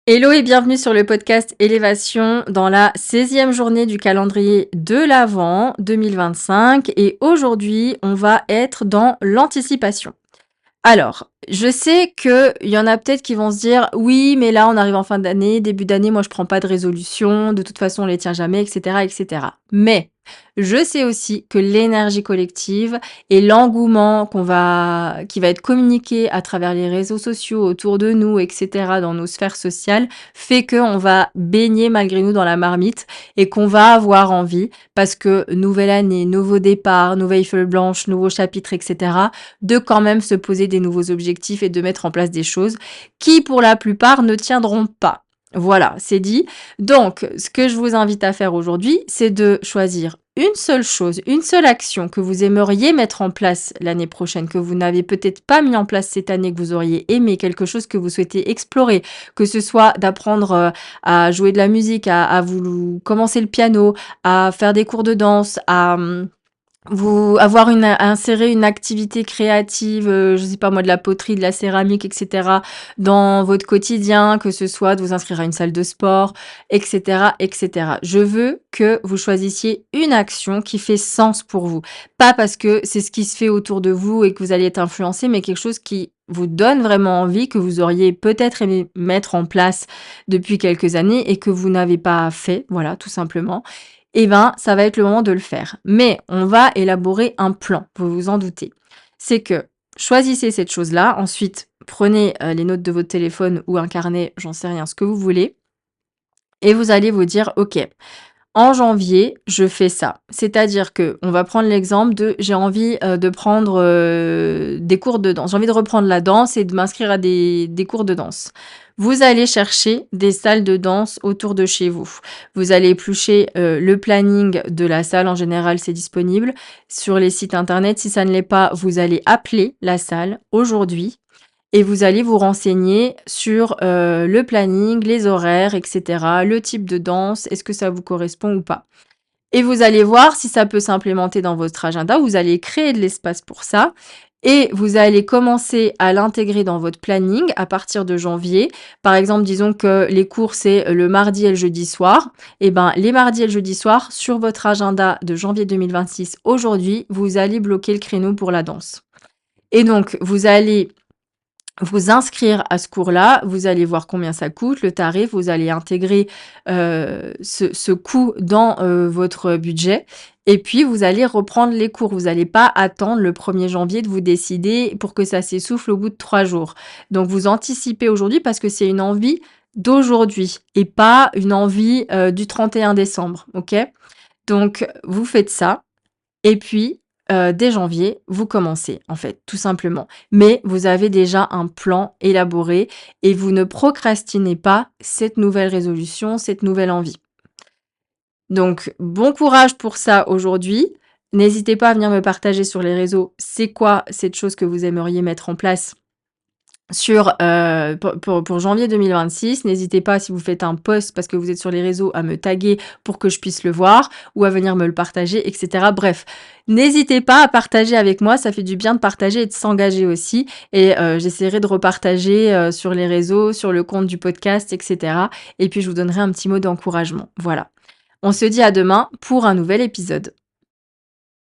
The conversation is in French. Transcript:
Hello et bienvenue sur le podcast Élévation dans la 16e journée du calendrier de l'Avent 2025 et aujourd'hui on va être dans l'anticipation. Alors, je sais qu'il y en a peut-être qui vont se dire: «Oui, mais là, on arrive en fin d'année, début d'année, moi je prends pas de résolution, de toute façon on les tient jamais» et cetera et cetera. Mais je sais aussi que l'énergie collective et l'engouement qui va être communiqué à travers les réseaux sociaux autour de nous et cetera, dans nos sphères sociales, fait qu'on va baigner malgré nous dans la marmite et qu'on va avoir envie, parce que nouvelle année, nouveau départ, nouvelle feuille blanche, nouveau chapitre et cetera, de quand même se poser des nouveaux objectifs et de mettre en place des choses qui, pour la plupart, ne tiendront pas. Voilà, c'est dit. Donc, ce que je vous invite à faire aujourd'hui, c'est de choisir une seule chose, une seule action que vous aimeriez mettre en place l'année prochaine, que vous n'avez peut-être pas mis en place cette année, que vous auriez aimé, quelque chose que vous souhaitez explorer, que ce soit d'apprendre à jouer de la musique, à vous commencer le piano, à faire des cours de danse, à vous avoir insérer une activité créative, je sais pas moi, de la poterie, de la céramique et cetera, dans votre quotidien, que ce soit de vous inscrire à une salle de sport et cetera et cetera. Je veux que vous choisissiez une action qui fait sens pour vous. Pas parce que c'est ce qui se fait autour de vous et que vous allez être influencé, mais quelque chose qui vous donne vraiment envie, que vous auriez peut-être aimé mettre en place depuis quelques années et que vous n'avez pas fait, voilà, tout simplement. Eh ben, ça va être le moment de le faire. Mais on va élaborer un plan, vous vous en doutez. C'est que choisissez cette chose-là, ensuite prenez les notes de votre téléphone ou un carnet, j'en sais rien, ce que vous voulez, et vous allez vous dire, OK, en janvier, je fais ça. C'est-à-dire que on va prendre l'exemple de j'ai envie de prendre des cours de danse. J'ai envie de reprendre la danse et de m'inscrire à des cours de danse. Vous allez chercher des salles de danse autour de chez vous. Vous allez éplucher le planning de la salle. En général, c'est disponible sur les sites internet. Si ça ne l'est pas, vous allez appeler la salle aujourd'hui et vous allez vous renseigner sur, le planning, les horaires et cetera, le type de danse, est-ce que ça vous correspond ou pas? Et vous allez voir si ça peut s'implémenter dans votre agenda. Vous allez créer de l'espace pour ça et vous allez commencer à l'intégrer dans votre planning à partir de janvier. Par exemple, disons que les cours, c'est le mardi et le jeudi soir. Et ben, les mardis et le jeudi soir, sur votre agenda de janvier 2026, aujourd'hui, vous allez bloquer le créneau pour la danse. Et donc, vous allez vous inscrire à ce cours-là, vous allez voir combien ça coûte, le tarif, vous allez intégrer, ce coût dans, votre budget et puis vous allez reprendre les cours. Vous n'allez pas attendre le 1er janvier de vous décider pour que ça s'essouffle au bout de 3 jours. Donc vous anticipez aujourd'hui parce que c'est une envie d'aujourd'hui et pas une envie, du 31 décembre, OK? Donc vous faites ça et puis, dès janvier, vous commencez, en fait, tout simplement. Mais vous avez déjà un plan élaboré et vous ne procrastinez pas cette nouvelle résolution, cette nouvelle envie. Donc bon courage pour ça aujourd'hui. N'hésitez pas à venir me partager sur les réseaux, c'est quoi cette chose que vous aimeriez mettre en place sur, pour janvier 2026. N'hésitez pas si vous faites un post parce que vous êtes sur les réseaux à me taguer pour que je puisse le voir ou à venir me le partager et cetera. Bref, n'hésitez pas à partager avec moi, ça fait du bien de partager et de s'engager aussi et j'essaierai de repartager, sur les réseaux, sur le compte du podcast et cetera et puis je vous donnerai un petit mot d'encouragement. Voilà. On se dit à demain pour un nouvel épisode.